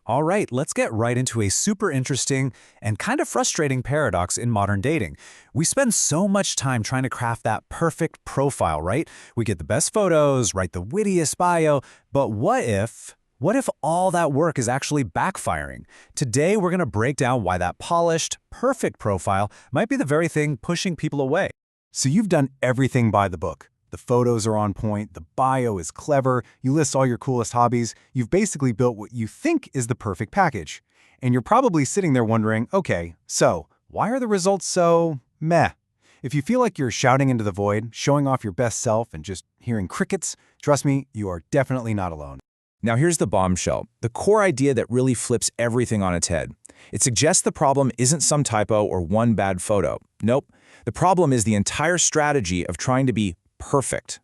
All right, let's get right into a super interesting and kind of frustrating paradox in modern dating. We spend so much time trying to craft that perfect profile, right? We get the best photos, write the wittiest bio, but what if all that work is actually backfiring? Today, we're going to break down why that polished, perfect profile might be the very thing pushing people away. So you've done everything by the book. The photos are on point, the bio is clever, you list all your coolest hobbies, you've basically built what you think is the perfect package. And you're probably sitting there wondering, okay, so why are the results so meh? If you feel like you're shouting into the void, showing off your best self and just hearing crickets, trust me, you are definitely not alone. Now here's the bombshell, the core idea that really flips everything on its head. It suggests the problem isn't some typo or one bad photo. Nope. The problem is the entire strategy of trying to be perfect.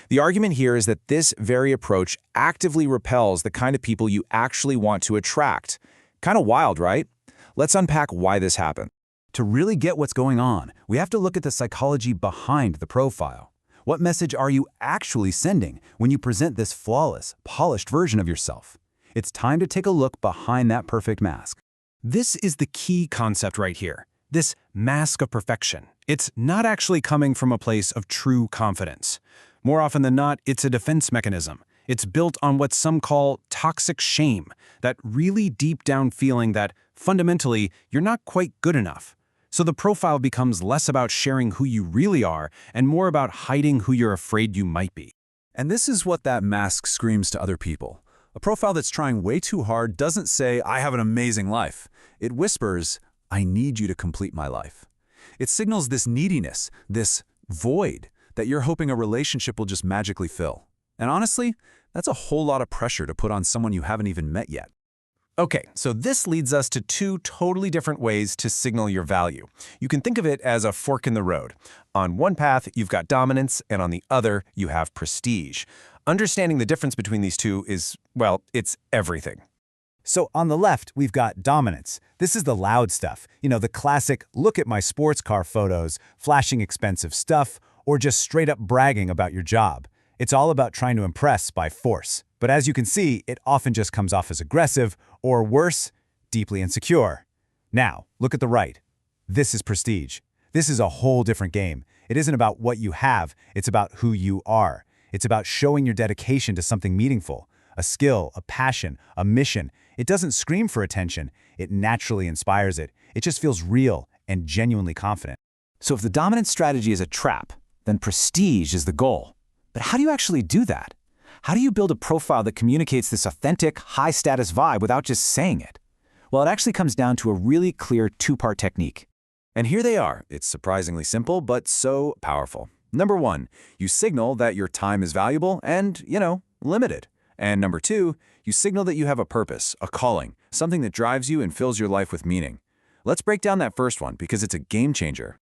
The argument here is that this very approach actively repels the kind of people you actually want to attract. Kind of wild, right? Let's unpack why this happened. To really get what's going on, we have to look at the psychology behind the profile. What message are you actually sending when you present this flawless, polished version of yourself? It's time to take a look behind that perfect mask. This is the key concept right here. This mask of perfection. It's not actually coming from a place of true confidence. More often than not, it's a defense mechanism. It's built on what some call toxic shame, that really deep down feeling that, fundamentally, you're not quite good enough. So the profile becomes less about sharing who you really are and more about hiding who you're afraid you might be. And this is what that mask screams to other people. A profile that's trying way too hard doesn't say, "I have an amazing life." It whispers, "I need you to complete my life." It signals this neediness, this void, that you're hoping a relationship will just magically fill. And honestly, that's a whole lot of pressure to put on someone you haven't even met yet. Okay, so this leads us to two totally different ways to signal your value. You can think of it as a fork in the road. On one path, you've got dominance, and on the other, you have prestige. Understanding the difference between these two is, well, it's everything. So on the left, we've got dominance. This is the loud stuff. The classic look at my sports car photos, flashing expensive stuff, or just straight up bragging about your job. It's all about trying to impress by force. But as you can see, it often just comes off as aggressive, or worse, deeply insecure. Now, look at the right. This is prestige. This is a whole different game. It isn't about what you have, it's about who you are. It's about showing your dedication to something meaningful, a skill, a passion, a mission. It doesn't scream for attention. It naturally inspires it. It just feels real and genuinely confident. So if the dominant strategy is a trap, then prestige is the goal. But how do you actually do that? How do you build a profile that communicates this authentic, high-status vibe without just saying it? Well, it actually comes down to a really clear two-part technique. And here they are. It's surprisingly simple, but so powerful. Number one, you signal that your time is valuable and, limited. And number two, you signal that you have a purpose, a calling, something that drives you and fills your life with meaning. Let's break down that first one because it's a game changer.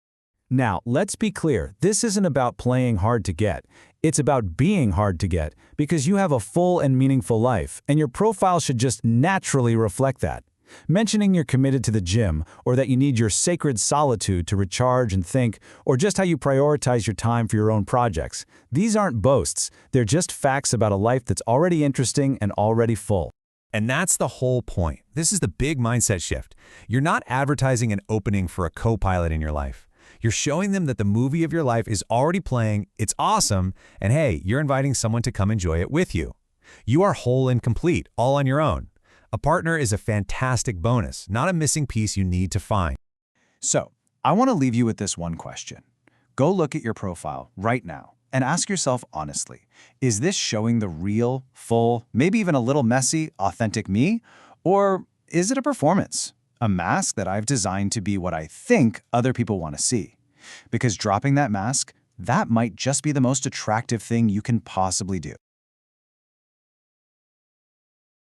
Now, let's be clear, this isn't about playing hard to get. It's about being hard to get because you have a full and meaningful life, and your profile should just naturally reflect that. Mentioning you're committed to the gym, or that you need your sacred solitude to recharge and think, or just how you prioritize your time for your own projects. These aren't boasts, they're just facts about a life that's already interesting and already full. And that's the whole point. This is the big mindset shift. You're not advertising an opening for a co-pilot in your life. You're showing them that the movie of your life is already playing, it's awesome, and hey, you're inviting someone to come enjoy it with you. You are whole and complete, all on your own. A partner is a fantastic bonus, not a missing piece you need to find. So, I want to leave you with this one question. Go look at your profile right now and ask yourself honestly, is this showing the real, full, maybe even a little messy, authentic me? Or is it a performance? A mask that I've designed to be what I think other people want to see? Because dropping that mask, that might just be the most attractive thing you can possibly do.